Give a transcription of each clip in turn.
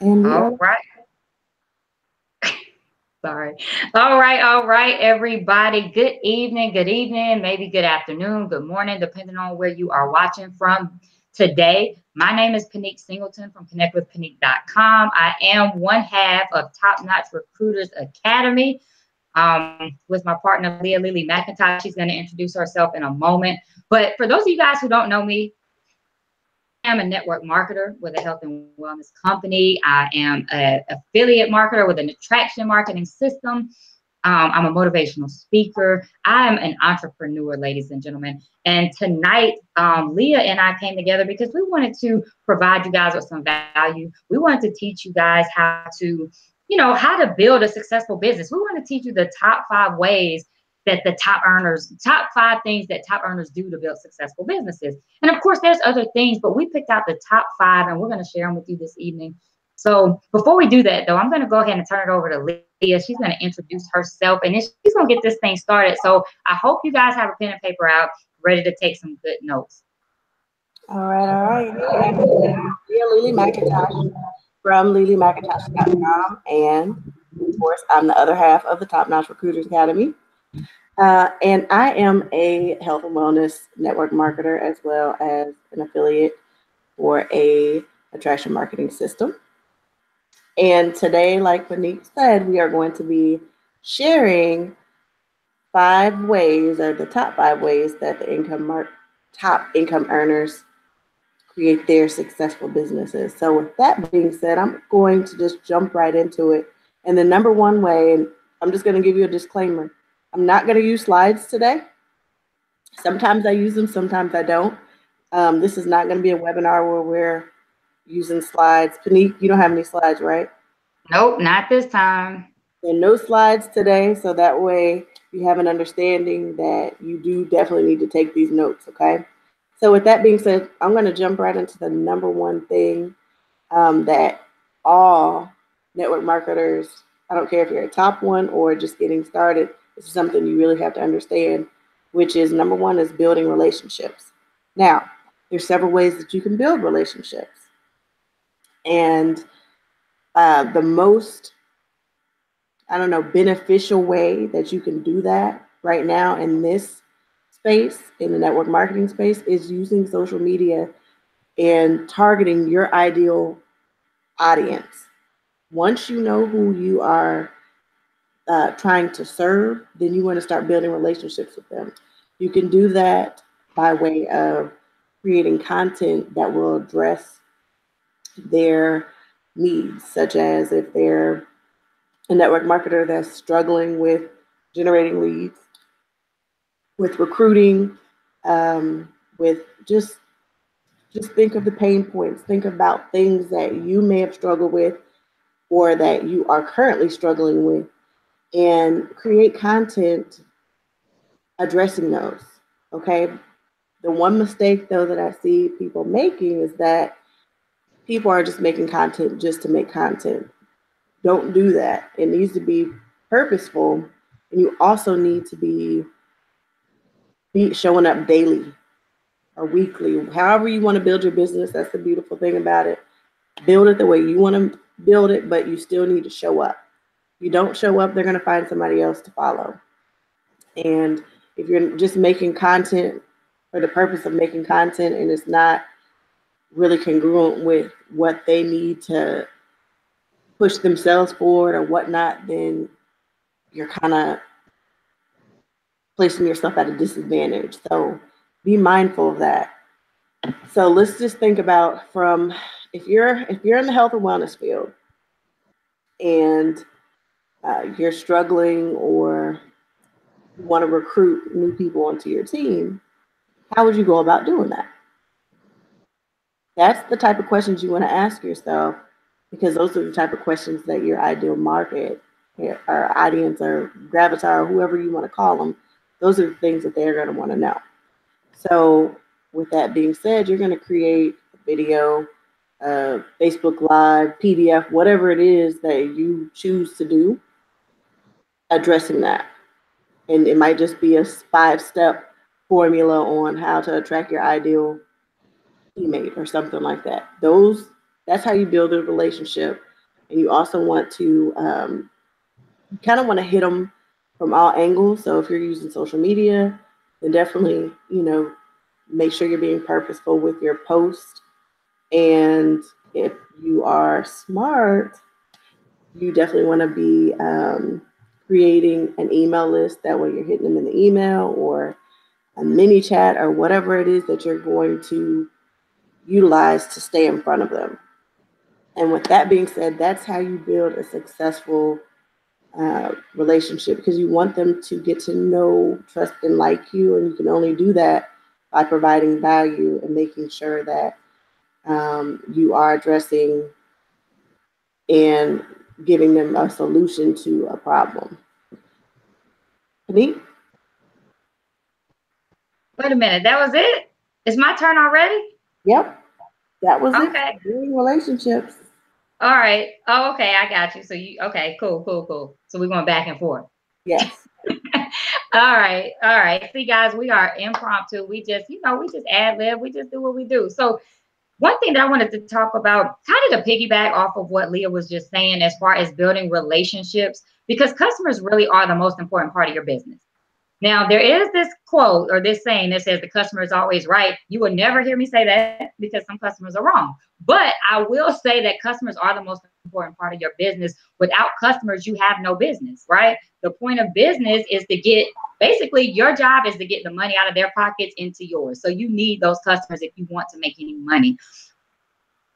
And we All are. right. Sorry. All right, everybody. Good evening, maybe good afternoon, good morning, depending on where you are watching from today. My name is Pinique Singleton from connectwithpinique.com. I am one half of Top Notch Recruiters Academy with my partner, Leah McIntosh. She's going to introduce herself in a moment. But for those of you guys who don't know me, I am a network marketer with a health and wellness company. I am an affiliate marketer with an attraction marketing system. I'm a motivational speaker. I am an entrepreneur, ladies and gentlemen. And tonight, Leah and I came together because we wanted to provide you guys with some value. We wanted to teach you guys how to, how to build a successful business. We want to teach you the top 5 ways that the top 5 things that top earners do to build successful businesses. And of course, there's other things, but we picked out the top 5 and we're going to share them with you this evening. So before we do that, though, I'm going to go ahead and turn it over to Leah. She's going to introduce herself and then she's going to get this thing started. So I hope you guys have a pen and paper out, ready to take some good notes. All right. Hey, everybody. Leah McIntosh from LilyMcIntosh.com. And of course, I'm the other half of the Top Notch Recruiters Academy. And I am a health and wellness network marketer as well as an affiliate for a attraction marketing system. And today, like Pinique said, we are going to be sharing 5 ways, or the top 5 ways that the top income earners create their successful businesses. So with that being said, I'm going to just jump right into it. And the number one way, and I'm just going to give you a disclaimer, I'm not going to use slides today. Sometimes I use them, sometimes I don't. This is not going to be a webinar where we're using slides. Panique, you don't have any slides, right? Nope, not this time. There are no slides today, so that way you have an understanding that you do definitely need to take these notes, okay? So with that being said, I'm going to jump right into the number one thing that all network marketers, I don't care if you're a top one or just getting started, this is something you really have to understand, which is number one is building relationships. Now, there's several ways that you can build relationships. And the most, beneficial way that you can do that right now in this space, in the network marketing space, is using social media and targeting your ideal audience. Once you know who you are trying to serve, then you want to start building relationships with them. You can do that by way of creating content that will address their needs, such as if they're a network marketer that's struggling with generating leads, with recruiting, with just think of the pain points. Think about things that you may have struggled with or that you are currently struggling with, and create content addressing those. Okay. The one mistake though that I see people making is that people are just making content just to make content. Don't do that. It needs to be purposeful, and you also need to be showing up daily or weekly. However you want to build your business, that's the beautiful thing about it. Build it the way you want to build it, but you still need to show up. If you don't show up, they're going to find somebody else to follow. And if you're just making content for the purpose of making content and it's not really congruent with what they need to push themselves forward or whatnot, then you're kind of placing yourself at a disadvantage. So be mindful of that. So let's just think about, from if you're in the health and wellness field and you're struggling or you want to recruit new people onto your team, how would you go about doing that? That's the type of questions you want to ask yourself, because those are the type of questions that your ideal market or audience or gravatar or whoever you want to call them, those are the things that they're going to want to know. So with that being said, you're going to create a video, Facebook Live, PDF, whatever it is that you choose to do, addressing that. And it might just be a 5-step formula on how to attract your ideal teammate or something like that. That's how you build a relationship. and you also want to kind of want to hit them from all angles. So if you're using social media, then definitely, make sure you're being purposeful with your post. And if you are smart, you definitely want to be creating an email list. That way you're hitting them in the email or a mini chat or whatever it is that you're going to utilize to stay in front of them. And with that being said, that's how you build a successful relationship, because you want them to get to know, trust, and like you. And you can only do that by providing value and making sure that you are addressing and giving them a solution to a problem. Pinique? Wait a minute, that was it? It's my turn already? Yep, that was it. Okay. Building relationships. All right. Oh, okay, I got you. So okay, cool. So we're going back and forth. Yes. All right. See, guys, we are impromptu. We just ad lib. We just do what we do. So one thing that I wanted to talk about, kind of to piggyback off of what Leah was just saying, as far as building relationships, because customers really are the most important part of your business. Now, there is this quote or this saying that says the customer is always right. You will never hear me say that because some customers are wrong. But I will say that customers are the most important part of your business. Without customers, you have no business, right? The point of business is to get, basically, your job is to get the money out of their pockets into yours. So you need those customers if you want to make any money.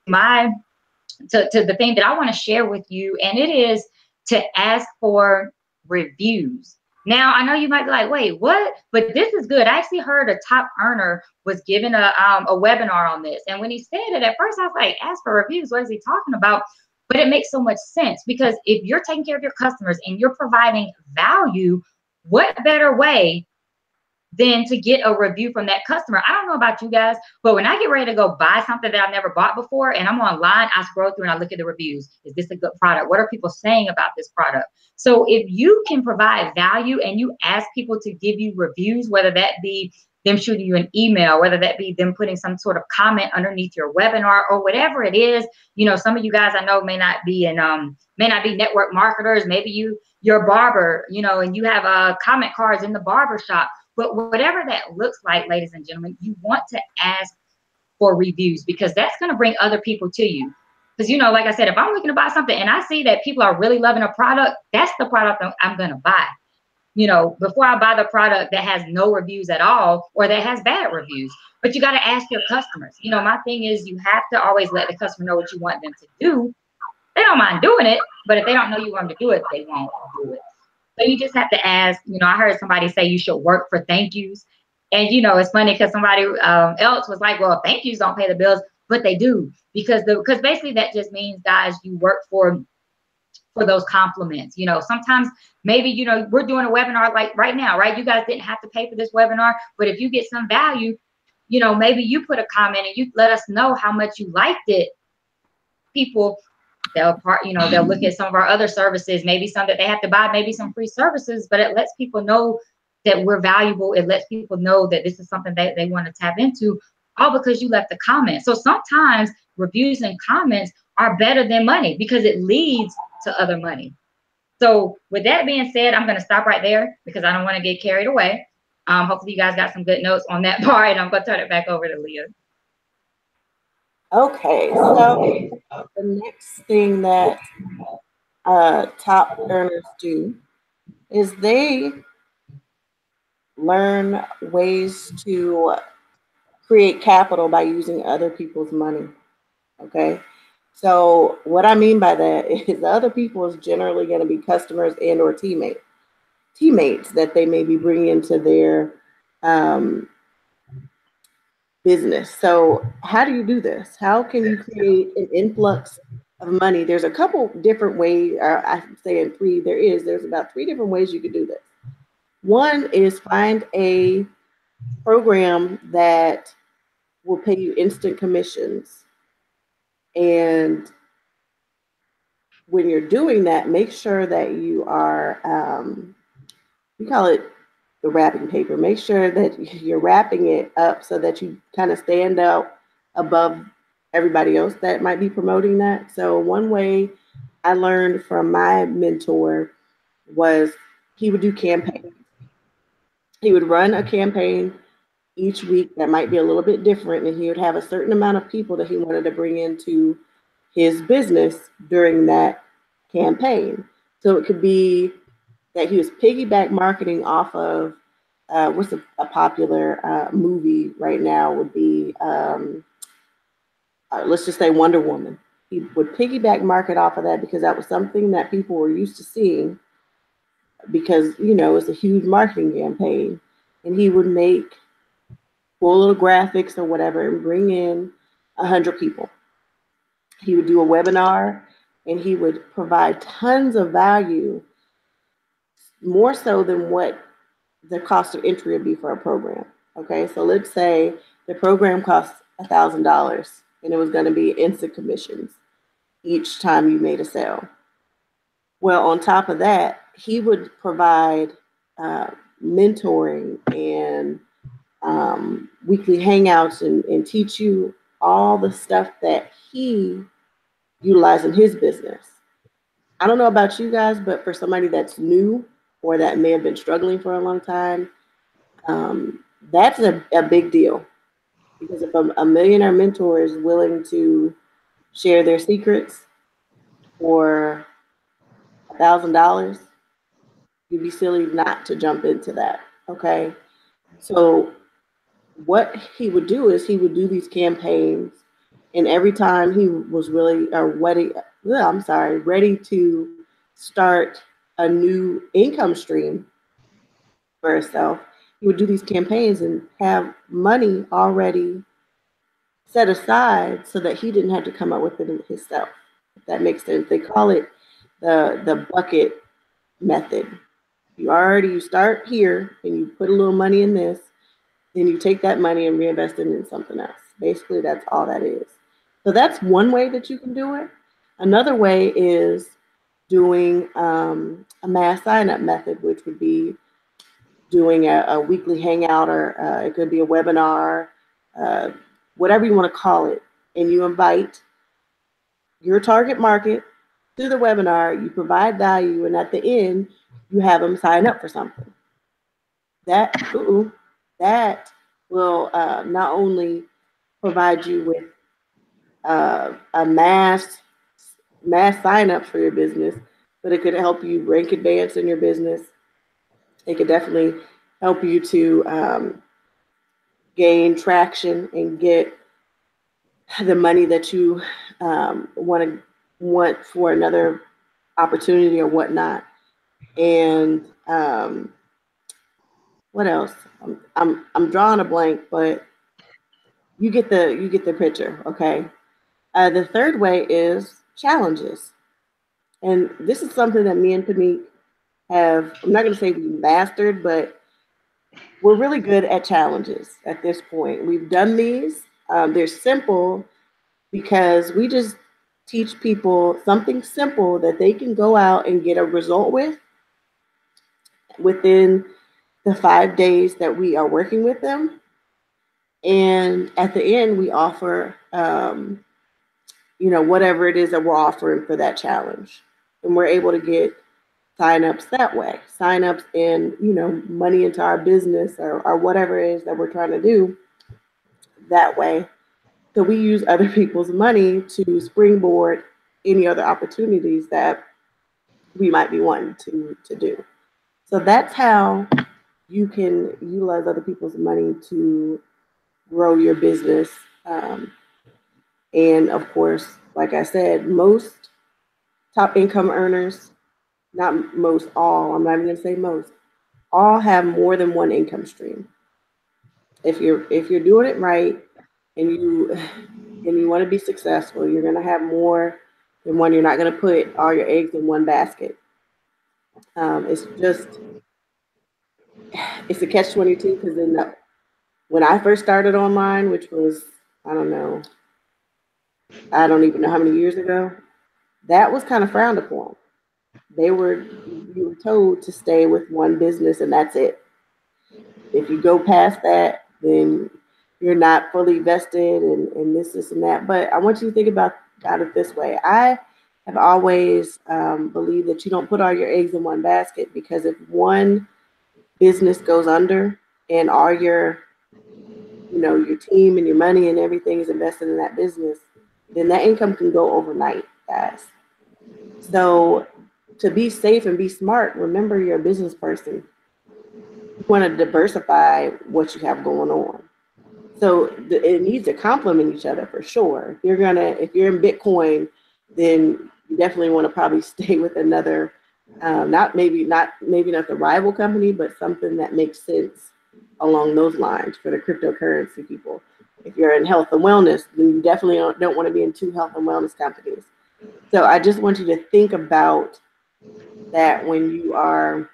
To the thing that I want to share with you, and it is to ask for reviews. Now, I know you might be like, wait, what? But this is good. I actually heard a top earner was giving a webinar on this. And when he said it, at first I was like, ask for reviews. What is he talking about? But it makes so much sense, because if you're taking care of your customers and you're providing value, what better way than to get a review from that customer? I don't know about you guys, but when I get ready to go buy something that I've never bought before and I'm online, I scroll through and I look at the reviews. Is this a good product? What are people saying about this product? So if you can provide value and you ask people to give you reviews, whether that be them shooting you an email, whether that be them putting some sort of comment underneath your webinar or whatever it is, some of you guys I know may not be network marketers. Maybe you're a barber, and you have comment cards in the barber shop. But whatever that looks like, ladies and gentlemen, you want to ask for reviews, because that's going to bring other people to you. Because, like I said, if I'm looking to buy something and I see that people are really loving a product, that's the product I'm going to buy. Before I buy the product that has no reviews at all or that has bad reviews. But you got to ask your customers. My thing is, you have to always let the customer know what you want them to do. They don't mind doing it, but if they don't know you want them to do it, they won't do it. So you just have to ask. I heard somebody say you should work for thank yous. And, it's funny because somebody else was like, well, thank yous don't pay the bills, but they do. Because basically that just means, guys, you work for those compliments. Sometimes maybe, we're doing a webinar like right now, right? You guys didn't have to pay for this webinar, but if you get some value, maybe you put a comment and you let us know how much you liked it. People, they'll look at some of our other services, maybe some that they have to buy, maybe some free services, but it lets people know that we're valuable. It lets people know that this is something that they want to tap into, all because you left a comment. So sometimes reviews and comments are better than money because it leads to other money. So with that being said, I'm going to stop right there because I don't want to get carried away. Hopefully you guys got some good notes on that part, and I'm going to turn it back over to Leah. Okay, so the next thing that top earners do is they learn ways to create capital by using other people's money. Okay, so what I mean by that is the other people is generally going to be customers and or teammates that they may be bringing into their business. So how do you do this? How can you create an influx of money? There's a couple different ways, or I'm saying three. There's about three different ways you could do this. One is find a program that will pay you instant commissions. And when you're doing that, make sure that you are, we call it the wrapping paper. Make sure that you're wrapping it up so that you kind of stand out above everybody else that might be promoting that. So one way I learned from my mentor was he would do campaigns. He would run a campaign each week that might be a little bit different, and he would have a certain amount of people that he wanted to bring into his business during that campaign. So it could be that he was piggyback marketing off of what's a popular movie right now would be let's just say Wonder Woman. He would piggyback market off of that because that was something that people were used to seeing because it's a huge marketing campaign, and he would make cool little graphics or whatever and bring in 100 people. He would do a webinar and he would provide tons of value, more so than what the cost of entry would be for a program. Okay, so let's say the program costs $1,000 and it was going to be instant commissions each time you made a sale. Well, on top of that, he would provide mentoring and weekly hangouts and teach you all the stuff that he utilized in his business. I don't know about you guys, but for somebody that's new or that may have been struggling for a long time, that's a big deal. Because if a millionaire mentor is willing to share their secrets for $1,000, you'd be silly not to jump into that. Okay. So what he would do is he would do these campaigns, and every time he was really ready to start a new income stream for himself, he would do these campaigns and have money already set aside so that he didn't have to come up with it himself. If that makes sense. They call it the bucket method. You start here and you put a little money in this, then you take that money and reinvest it in something else. Basically, that's all that is. So that's one way that you can do it. Another way is doing a mass sign up method, which would be doing a weekly hangout, or it could be a webinar, uh, whatever you want to call it. And you invite your target market to the webinar, you provide value, and at the end, you have them sign up for something. That will not only provide you with a mass sign up for your business, but it could help you rank advance in your business. It could definitely help you to gain traction and get the money that you want for another opportunity or whatnot. And what else? I'm drawing a blank, but you get the picture. Okay. The third way is challenges, and this is something that me and Pinique have. I'm not going to say we mastered, but we're really good at challenges at this point. We've done these. They're simple because we just teach people something simple that they can go out and get a result with within the 5 days that we are working with them. And at the end, we offer, whatever it is that we're offering for that challenge. And we're able to get signups that way, signups and, money into our business or whatever it is that we're trying to do that way. So we use other people's money to springboard any other opportunities that we might be wanting to do. So that's how you can utilize other people's money to grow your business. And of course, like I said, most top income earners, not most, all, I'm not even going to say most, all have more than one income stream. If you're doing it right and you want to be successful, you're going to have more than one. You're not going to put all your eggs in one basket. It's a catch-22 because when I first started online, which was, I don't even know how many years ago, that was kind of frowned upon. You were told to stay with one business and that's it. If you go past that, then you're not fully vested and this and that. But I want you to think about it this way. I have always believed that you don't put all your eggs in one basket, because if one business goes under and all your, your team and your money and everything is invested in that business, then that income can go overnight, guys. So to be safe and be smart, remember you're a business person. You want to diversify what you have going on. So it needs to complement each other for sure. If you're in Bitcoin, then you definitely want to probably stay with another, maybe not the rival company, but something that makes sense along those lines for the cryptocurrency people. If you're in health and wellness, then you definitely don't want to be in two health and wellness companies. So I just want you to think about that when you are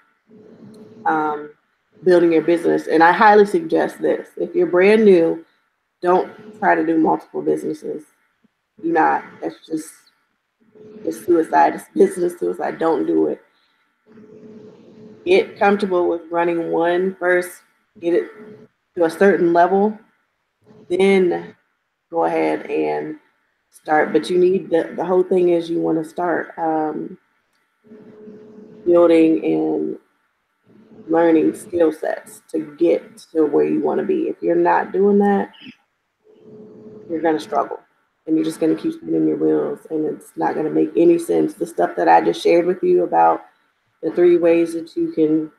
building your business. And I highly suggest this. If you're brand new, don't try to do multiple businesses. Do not. It's suicide. It's business suicide. Don't do it. Get comfortable with running one first. Get it to a certain level. Then go ahead and start. But you need the whole thing is you want to start building and learning skill sets to get to where you want to be. If you're not doing that, you're going to struggle, and you're just going to keep spinning your wheels, and it's not going to make any sense. The stuff that I just shared with you about the 3 ways that you can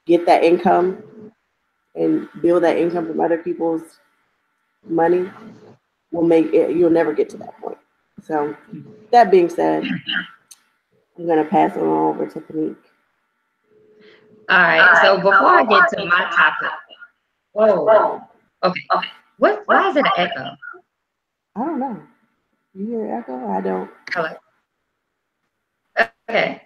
get that income and build that income from other people's money will make it, you'll never get to that point. So that being said, I'm going to pass it on over to Pinique. All right. So before I get to my topic, whoa, okay. Why is it an echo? I don't know. You hear echo? I don't. Hello. Okay.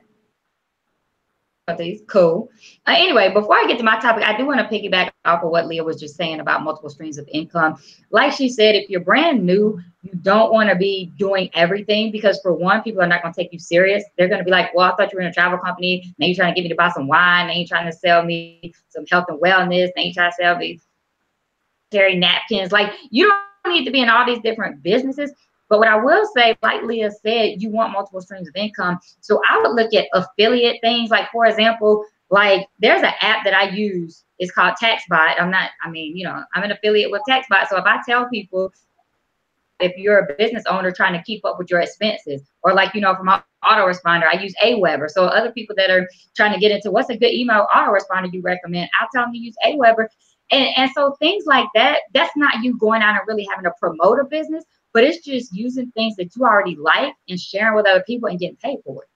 Cool. Anyway, before I get to my topic, I do want to piggyback off of what Leah was just saying about multiple streams of income. Like she said, if you're brand new, you don't want to be doing everything, because for one, people are not going to take you serious. They're going to be like, well, I thought you were in a travel company. Now you're trying to get me to buy some wine. Now you're trying to sell me some health and wellness. Now you're trying to sell me napkins. Like, you don't need to be in all these different businesses. But what I will say, like Leah said, you want multiple streams of income. So I would look at affiliate things. Like, for example, like there's an app that I use. It's called TaxBot. I'm an affiliate with TaxBot. So if I tell people, if you're a business owner trying to keep up with your expenses, or like, for my autoresponder, I use Aweber. So other people that are trying to get into what's a good email autoresponder you recommend, I'll tell them to use Aweber. And so things like that, that's not you going out and really having to promote a business, but it's just using things that you already like and sharing with other people and getting paid for it.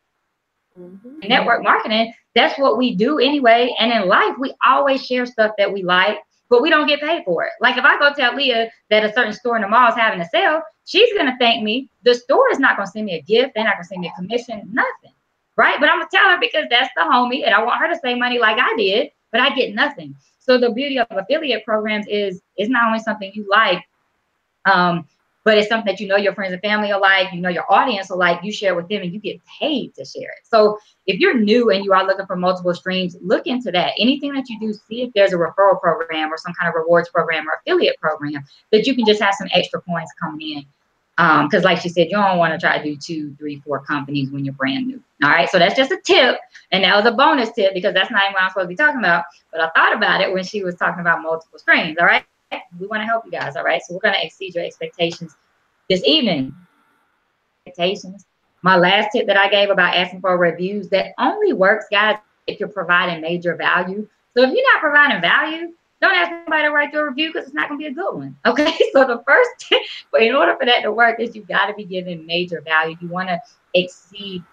Mm-hmm. Network marketing, that's what we do anyway. And in life, we always share stuff that we like, but we don't get paid for it. Like if I go tell Leah that a certain store in the mall is having a sale, she's going to thank me. The store is not going to send me a gift. They're not going to send me a commission, nothing. Right? But I'm going to tell her because that's the homie and I want her to save money like I did, but I get nothing. So the beauty of affiliate programs is it's not only something you like, but it's something that your friends and family are like, your audience are like, you share with them and you get paid to share it. So if you're new and you are looking for multiple streams, look into that. Anything that you do, see if there's a referral program or some kind of rewards program or affiliate program that you can just have some extra coins coming in. Because like she said, you don't want to try to do 2, 3, 4 companies when you're brand new. All right. So that's just a tip. And that was a bonus tip because that's not even what I'm supposed to be talking about. But I thought about it when she was talking about multiple streams. All right. We want to help you guys. All right. So we're going to exceed your expectations this evening. Expectations. My last tip that I gave about asking for reviews, that only works, guys, if you're providing major value. So if you're not providing value, don't ask anybody to write your review because it's not going to be a good one. Okay. So the first tip, but in order for that to work, is you got to be giving major value. You want to exceed.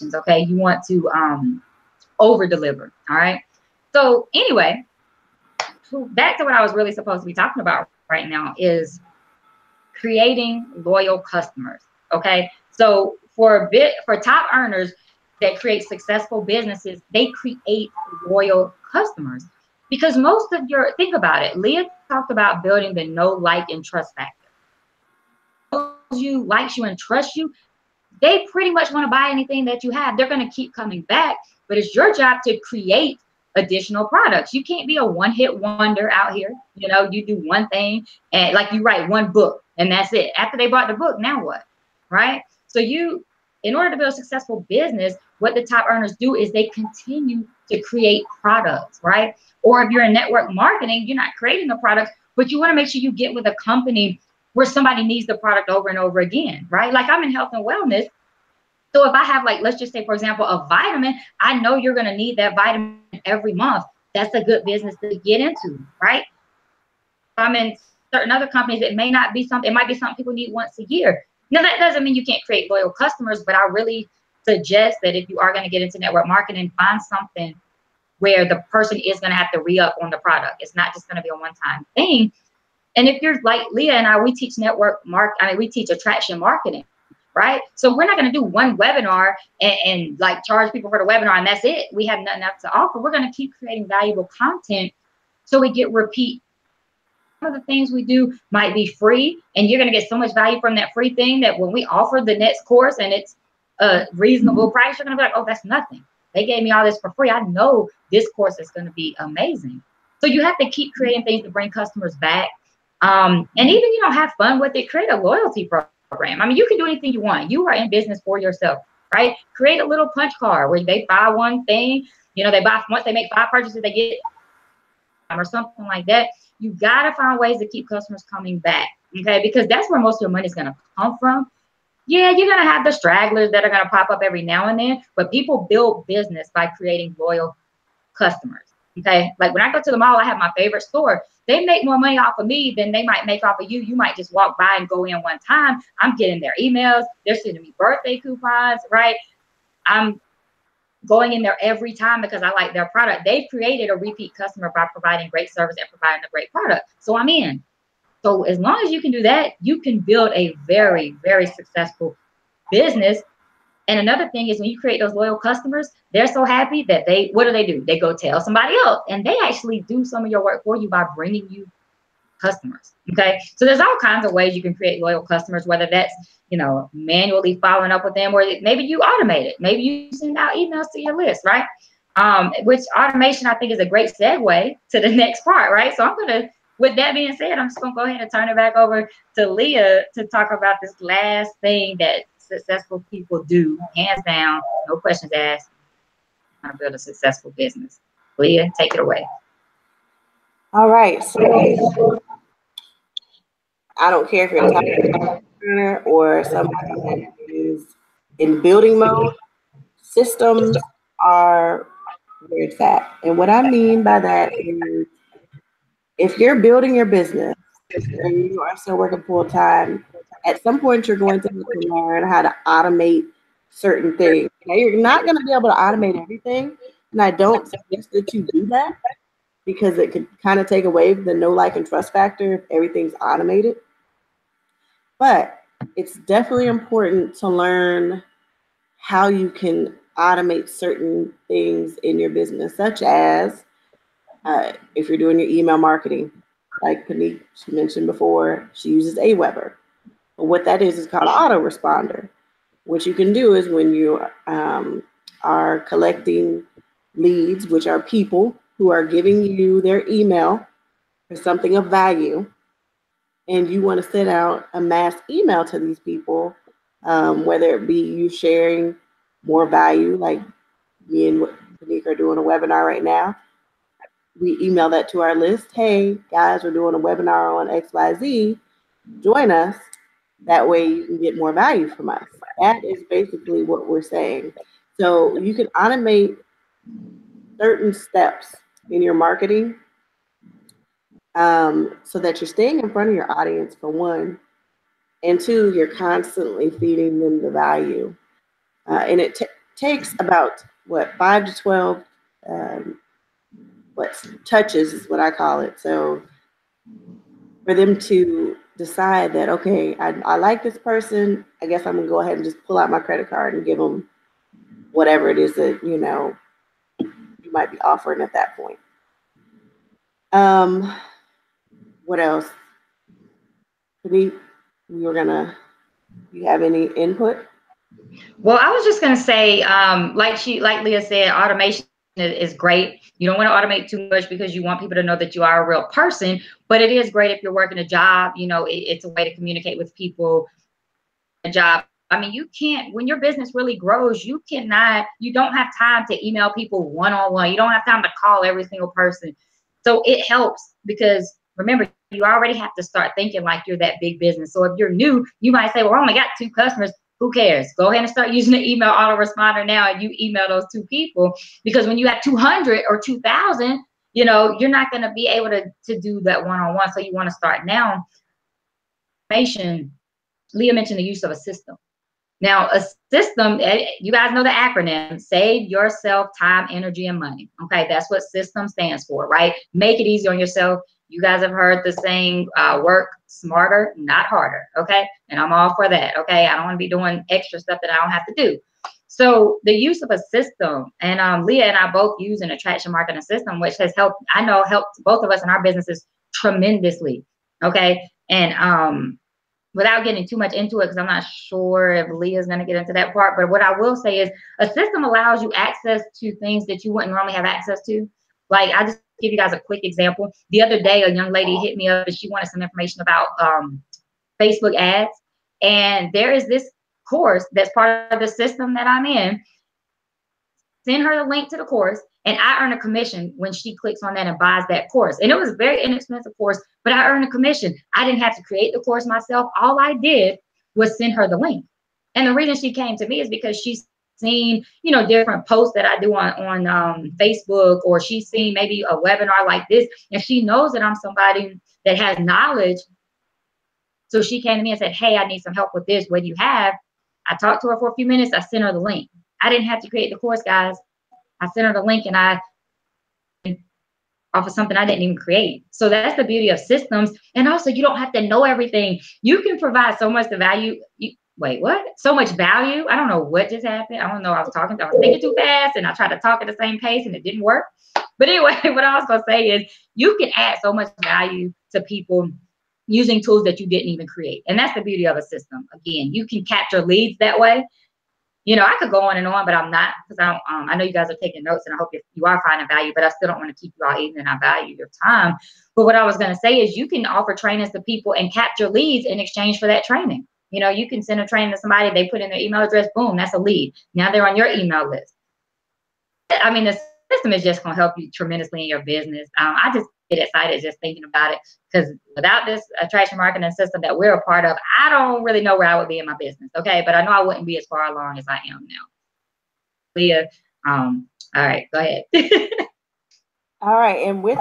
Okay. You want to over deliver. All right. So anyway, back to what I was really supposed to be talking about right now is creating loyal customers. Okay. So for top earners that create successful businesses, they create loyal customers. Because think about it. Leah talked about building the know, like, and trust factor. You likes you and trust you, they pretty much want to buy anything that you have. They're going to keep coming back, but it's your job to create additional products. You can't be a one-hit wonder out here. You do one thing and like you write one book and that's it. After they bought the book, now what? right? So in order to build a successful business, what the top earners do is they continue to create products, right? Or if you're in network marketing, you're not creating a product, but you want to make sure you get with a company where somebody needs the product over and over again, right? Like I'm in health and wellness. So if I have, like, let's just say, for example, a vitamin, I know you're going to need that vitamin every month. That's a good business to get into, right? I'm in certain other companies, it may not be something, it might be something people need once a year. Now, that doesn't mean you can't create loyal customers, but I really suggest that if you are going to get into network marketing, find something where the person is going to have to re-up on the product. It's not just going to be a one-time thing. And if you're like Leah and I, we teach we teach attraction marketing, right? So we're not going to do one webinar and like charge people for the webinar and that's it. We have nothing else to offer. We're going to keep creating valuable content so we get repeat. Some of the things we do might be free, and you're going to get so much value from that free thing that when we offer the next course and it's a reasonable price, you're going to be like, oh, that's nothing. They gave me all this for free. I know this course is going to be amazing. So you have to keep creating things to bring customers back. And even, have fun with it. Create a loyalty program. I mean, you can do anything you want. You are in business for yourself, right? Create a little punch card where they buy one thing, once they make 5 purchases, they get or something like that. You got to find ways to keep customers coming back, okay? Because that's where most of your money is going to come from. Yeah, you're going to have the stragglers that are going to pop up every now and then, but people build business by creating loyal customers, okay? Like when I go to the mall, I have my favorite store. They make more money off of me than they might make off of you. You might just walk by and go in one time. I'm getting their emails. They're sending me birthday coupons, right? I'm going in there every time because I like their product. They've created a repeat customer by providing great service and providing a great product. So I'm in. So as long as you can do that, you can build a very, very successful business. And another thing is when you create those loyal customers, they're so happy that what do? They go tell somebody else, and they actually do some of your work for you by bringing you customers. Okay. So there's all kinds of ways you can create loyal customers, whether that's, manually following up with them, or maybe you automate it. Maybe you send out emails to your list, right? Which automation I think is a great segue to the next part, right? So with that being said, I'm just going to go ahead and turn it back over to Leah to talk about this last thing that successful people do, hands down, no questions asked, how to build a successful business. Leah, take it away. All right. So I don't care if you're a top entrepreneur or somebody that is in building mode, systems are where it's at. And what I mean by that is if you're building your business and you are still working full time, at some point you're going to have to learn how to automate certain things. Now, you're not going to be able to automate everything, and I don't suggest that you do that because it could kind of take away the know, like, and trust factor if everything's automated. But it's definitely important to learn how you can automate certain things in your business, such as if you're doing your email marketing, like Pinique, she mentioned before, she uses Aweber. But what that is called an autoresponder. What you can do is when you are collecting leads, which are people who are giving you their email for something of value, and you want to send out a mass email to these people, whether it be you sharing more value, like me and Pinique are doing a webinar right now. We email that to our list. Hey, guys, we're doing a webinar on XYZ. Join us. That way you can get more value from us. That is basically what we're saying. So you can automate certain steps in your marketing so that you're staying in front of your audience, for one, and two, you're constantly feeding them the value. And it takes about, 5 to 12 touches is what I call it. So for them to decide that, okay, I like this person, I guess I'm gonna go ahead and just pull out my credit card and give them whatever it is that you might be offering at that point. What else? You have any input? Well, I was just gonna say, like Leah said, automation is great. You don't want to automate too much because you want people to know that you are a real person, but it is great if you're working a job. It's a way to communicate with people. A job, I mean, you can't, when your business really grows, you don't have time to email people one-on-one. You don't have time to call every single person. So it helps because remember, you already have to start thinking like you're that big business. So if you're new, you might say, well, I only got 2 customers. Who cares? Go ahead and start using the email autoresponder now, and you email those 2 people, because when you have 200 or 2,000, you know, you're not going to be able to do that one-on-one. So you want to start now. Leah mentioned the use of a system. Now, a system, you guys know the acronym, save yourself time, energy, and money. Okay, that's what system stands for, right? Make it easy on yourself. You guys have heard the saying, work smarter, not harder. Okay, and I'm all for that. Okay, I don't want to be doing extra stuff that I don't have to do. So the use of a system, and Leah and I both use an attraction marketing system, which has helped both of us in our businesses tremendously. Okay, and without getting too much into it, because I'm not sure if Leah's going to get into that part, but what I will say is a system allows you access to things that you wouldn't normally have access to. Like, I just give you guys a quick example. The other day, a young lady hit me up and she wanted some information about Facebook ads. And there is this course that's part of the system that I'm in. Send her the link to the course, and I earn a commission when she clicks on that and buys that course. And it was a very inexpensive course, but I earned a commission. I didn't have to create the course myself. All I did was send her the link. And the reason she came to me is because she's seen, you know, different posts that I do on Facebook, or she's seen maybe a webinar like this, and she knows that I'm somebody that has knowledge. So she came to me and said, hey, I need some help with this. What do you have? I talked to her for a few minutes. I sent her the link. I didn't have to create the course, guys. I sent her the link, and I off of something I didn't even create. So that's the beauty of systems. And also, you don't have to know everything. You can provide so much value. Wait, what? So much value? I don't know what just happened. I don't know. I was thinking too fast, and I tried to talk at the same pace, and it didn't work. But anyway, what I was going to say is you can add so much value to people using tools that you didn't even create. And that's the beauty of a system. Again, you can capture leads that way. You know, I could go on and on, but I'm not, because I know you guys are taking notes, and I hope you are finding value, but I still don't want to keep you all evening. I value your time. But what I was going to say is you can offer trainings to people and capture leads in exchange for that training. You know, you can send a training to somebody, they put in their email address, boom, that's a lead. Now they're on your email list. I mean, the system is just going to help you tremendously in your business. I just get excited just thinking about it, because without this attraction marketing system that we're a part of, I don't really know where I would be in my business. Okay, but I know I wouldn't be as far along as I am now. Leah, all right, go ahead. All right, and with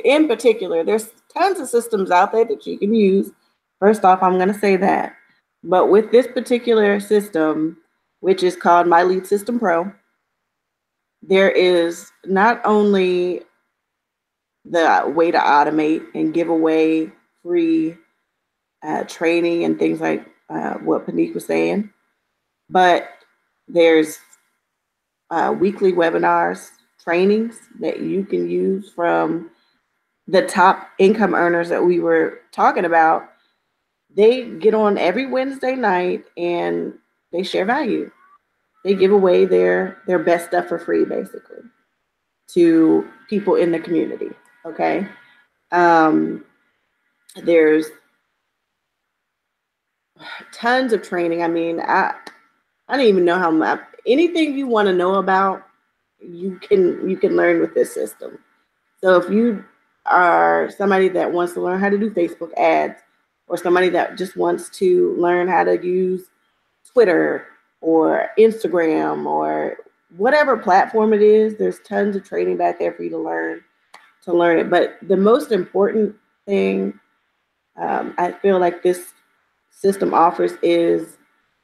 in particular, there's tons of systems out there that you can use. First off, I'm going to say that, but with this particular system, which is called My Lead System Pro, there is not only the way to automate and give away free training and things like what Pinique was saying, but there's weekly webinars, trainings that you can use from the top income earners that we were talking about. They get on every Wednesday night and they share value. They give away their best stuff for free, basically, to people in the community. Okay. There's tons of training. I mean, I don't even know how much. Anything you want to know about, you can learn with this system. So if you are somebody that wants to learn how to do Facebook ads, or somebody that just wants to learn how to use Twitter or Instagram or whatever platform it is, there's tons of training back there for you to learn it. But the most important thing I feel like this system offers is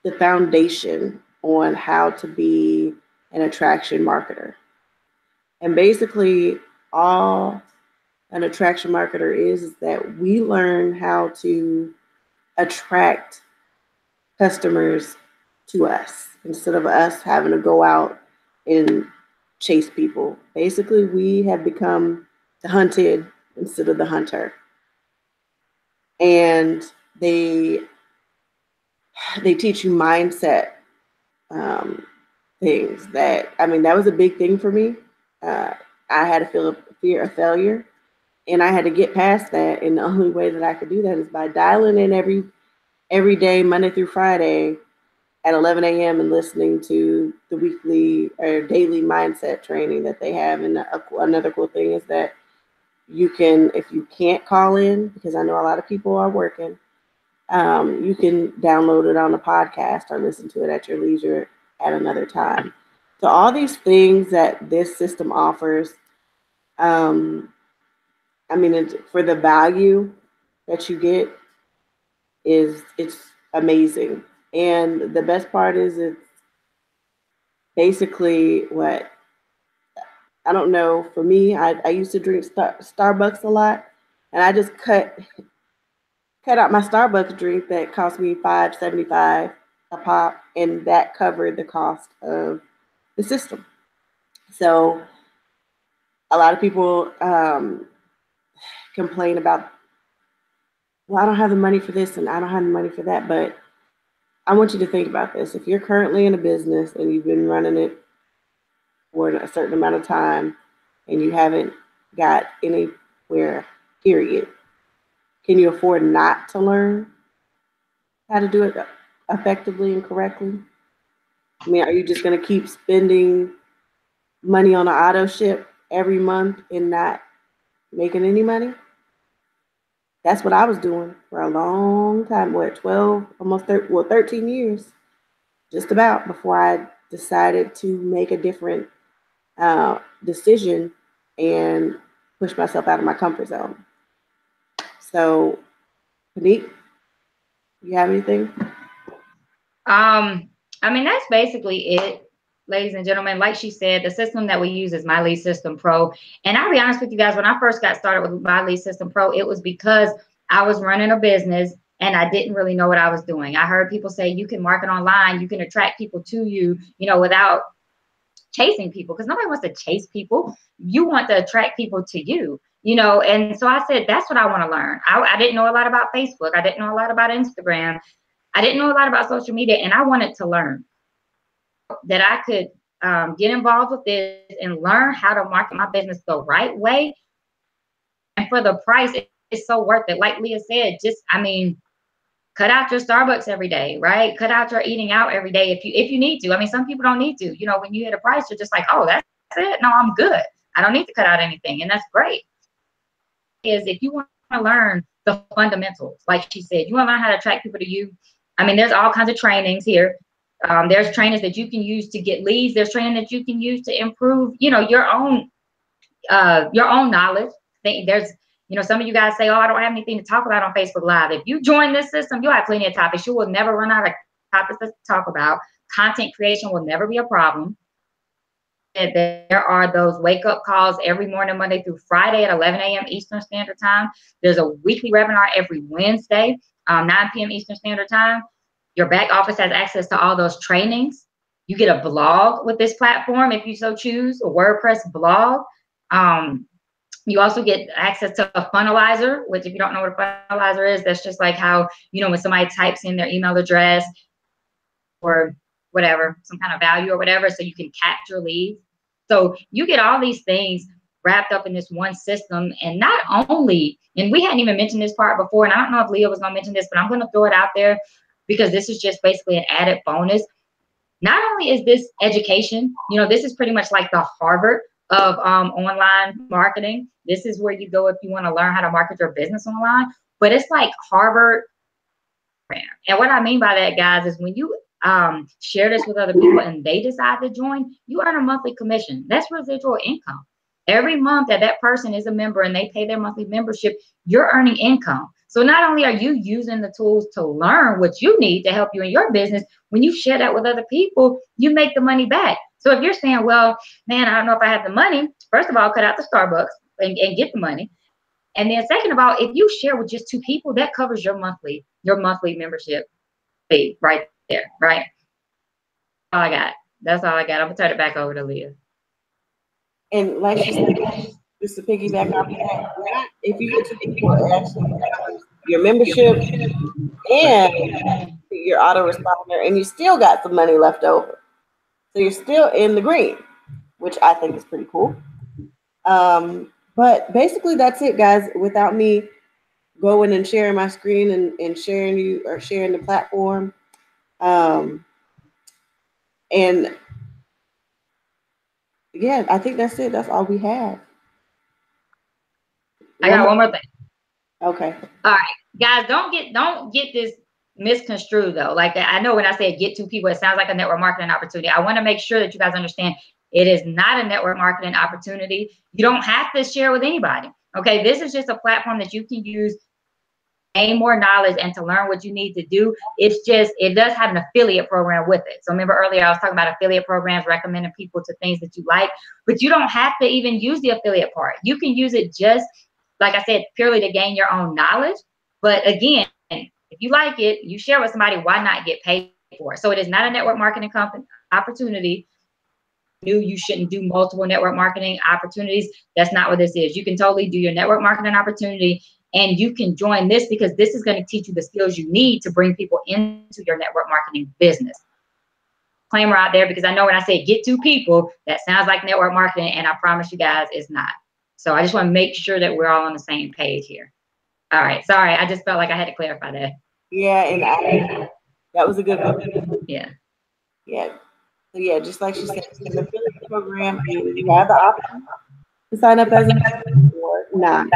the foundation on how to be an attraction marketer. And basically all an attraction marketer is that we learn how to attract customers to us instead of us having to go out and chase people. Basically, we have become the hunted instead of the hunter. And they teach you mindset things that, I mean, that was a big thing for me. I had a fear of failure, and I had to get past that. And the only way that I could do that is by dialing in every every day, Monday through Friday at 11 a.m. and listening to the weekly or daily mindset training that they have. And another cool thing is that you can, if you can't call in, because I know a lot of people are working, you can download it on a podcast or listen to it at your leisure at another time. So all these things that this system offers, I mean, for the value that you get it's amazing. And the best part is it's basically what I don't know. For me, I used to drink Starbucks a lot, and I just cut out my Starbucks drink that cost me $5.75 a pop, and that covered the cost of the system. So a lot of people complain about, well, I don't have the money for this and I don't have the money for that. But I want you to think about this. If you're currently in a business and you've been running it for a certain amount of time and you haven't got anywhere, period, can you afford not to learn how to do it effectively and correctly? I mean, are you just going to keep spending money on an auto ship every month and not making any money? That's what I was doing for a long time. What, 12, almost 13 years, just about, before I decided to make a different decision and push myself out of my comfort zone. So, Panique, you have anything? I mean, that's basically it, ladies and gentlemen. Like she said, the system that we use is My Lead System Pro. And I'll be honest with you guys, when I first got started with My Lead System Pro, it was because I was running a business and I didn't really know what I was doing. I heard people say you can market online, you can attract people to you, you know, without chasing people, because nobody wants to chase people. You want to attract people to you, you know. And so I said, that's what I want to learn. I didn't know a lot about Facebook. I didn't know a lot about Instagram. I didn't know a lot about social media, and I wanted to learn that I could get involved with this and learn how to market my business the right way. And for the price, it's so worth it. Like Leah said, just, I mean, cut out your Starbucks every day, right? Cut out your eating out every day if you need to. I mean, some people don't need to. You know, when you hit a price, you're just like, oh, that's it. No, I'm good. I don't need to cut out anything, and that's great. Is if you want to learn the fundamentals, like she said, you want to learn how to attract people to you. I mean, there's all kinds of trainings here. There's trainings that you can use to get leads. There's training that you can use to improve, you know, your own knowledge. There's, you know, some of you guys say, oh, I don't have anything to talk about on Facebook Live. If you join this system, you'll have plenty of topics. You will never run out of topics to talk about. Content creation will never be a problem. There are those wake up calls every morning, Monday through Friday at 11 a.m. Eastern Standard Time. There's a weekly webinar every Wednesday, 9 p.m. Eastern Standard Time. Your back office has access to all those trainings. You get a blog with this platform if you so choose, a WordPress blog. You also get access to a funnelizer, which if you don't know what a funnelizer is, that's just like how, you know, when somebody types in their email address or whatever, some kind of value or whatever, so you can capture leads. So you get all these things wrapped up in this one system. And not only, and we hadn't even mentioned this part before, and I don't know if Leah was gonna mention this, but I'm gonna throw it out there because this is just basically an added bonus. Not only is this education, you know, this is pretty much like the Harvard of online marketing. This is where you go if you want to learn how to market your business online, but it's like Harvard. And what I mean by that, guys, is when you share this with other people and they decide to join, you earn a monthly commission. That's residual income. Every month that that person is a member and they pay their monthly membership, you're earning income. So not only are you using the tools to learn what you need to help you in your business, when you share that with other people, you make the money back. So if you're saying, well, man, I don't know if I have the money, first of all, cut out the Starbucks and get the money. And then second of all, if you share with just 2 people, that covers your monthly membership fee right there, right? All I got. That's all I got. I'm gonna turn it back over to Leah. And like she said, just to piggyback off of that, if you get 2 people to actually your membership and your autoresponder, and you still got some money left over, so you're still in the green, which I think is pretty cool. But basically, that's it, guys. Without me going and sharing my screen and sharing you or sharing the platform. And yeah, I think that's it. That's all we have. I got one more thing. Okay. All right, guys, don't get this misconstrued though. Like I know when I say get to people, it sounds like a network marketing opportunity. I want to make sure that you guys understand it is not a network marketing opportunity. You don't have to share with anybody. Okay, this is just a platform that you can use to gain more knowledge and to learn what you need to do. It's just, it does have an affiliate program with it. So remember earlier I was talking about affiliate programs, recommending people to things that you like, but you don't have to even use the affiliate part. You can use it just, like I said, purely to gain your own knowledge. But again, if you like it, you share with somebody, why not get paid for it? So it is not a network marketing opportunity. New, you shouldn't do multiple network marketing opportunities. That's not what this is. You can totally do your network marketing opportunity, and you can join this because this is going to teach you the skills you need to bring people into your network marketing business. Disclaimer out there, because I know when I say get to people, that sounds like network marketing, and I promise you guys it's not. So I just want to make sure that we're all on the same page here. All right, sorry, I just felt like I had to clarify that. Yeah, and that was a good one. Yeah. Yeah. So yeah, just like she said, it's an affiliate program, and you have the option to sign up as an affiliate or not.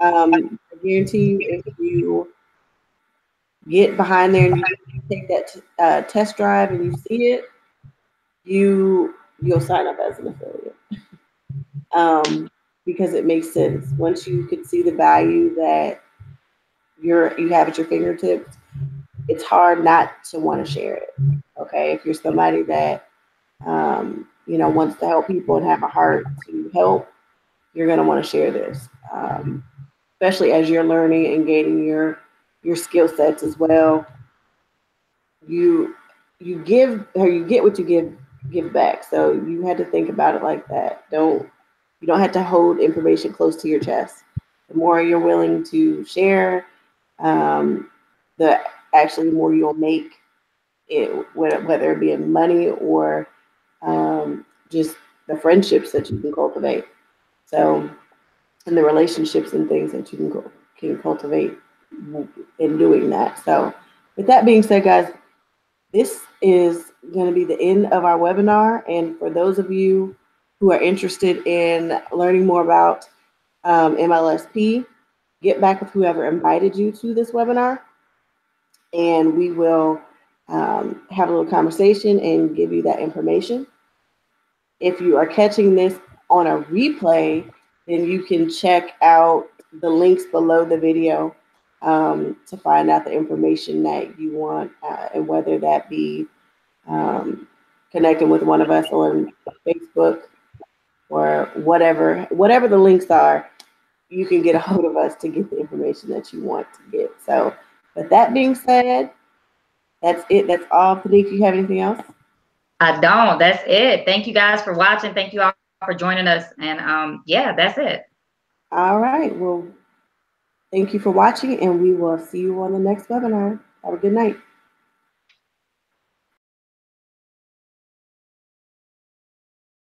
I guarantee you, if you get behind there and you take that test drive and you see it, you'll sign up as an affiliate. Because it makes sense. Once you can see the value that you have at your fingertips, it's hard not to want to share it. Okay, if you're somebody that wants to help people and have a heart to help, you're going to want to share this, especially as you're learning and gaining your skill sets as well. You give, or you get what you give back. So you had to think about it like that. You don't have to hold information close to your chest. The more you're willing to share, the actually more you'll make it, whether it be in money or just the friendships that you can cultivate. So, and the relationships and things that you can cultivate in doing that. So, with that being said, guys, this is going to be the end of our webinar. And for those of you who are interested in learning more about MLSP, get back with whoever invited you to this webinar, and we will have a little conversation and give you that information. If you are catching this on a replay, then you can check out the links below the video to find out the information that you want, and whether that be connecting with one of us on Facebook or whatever the links are, you can get a hold of us to get the information that you want to get. So, with that being said, that's it. That's all. Pinique, you have anything else? I don't. That's it. Thank you guys for watching. Thank you all for joining us. And yeah, that's it. All right. Well, thank you for watching, and we will see you on the next webinar. Have a good night.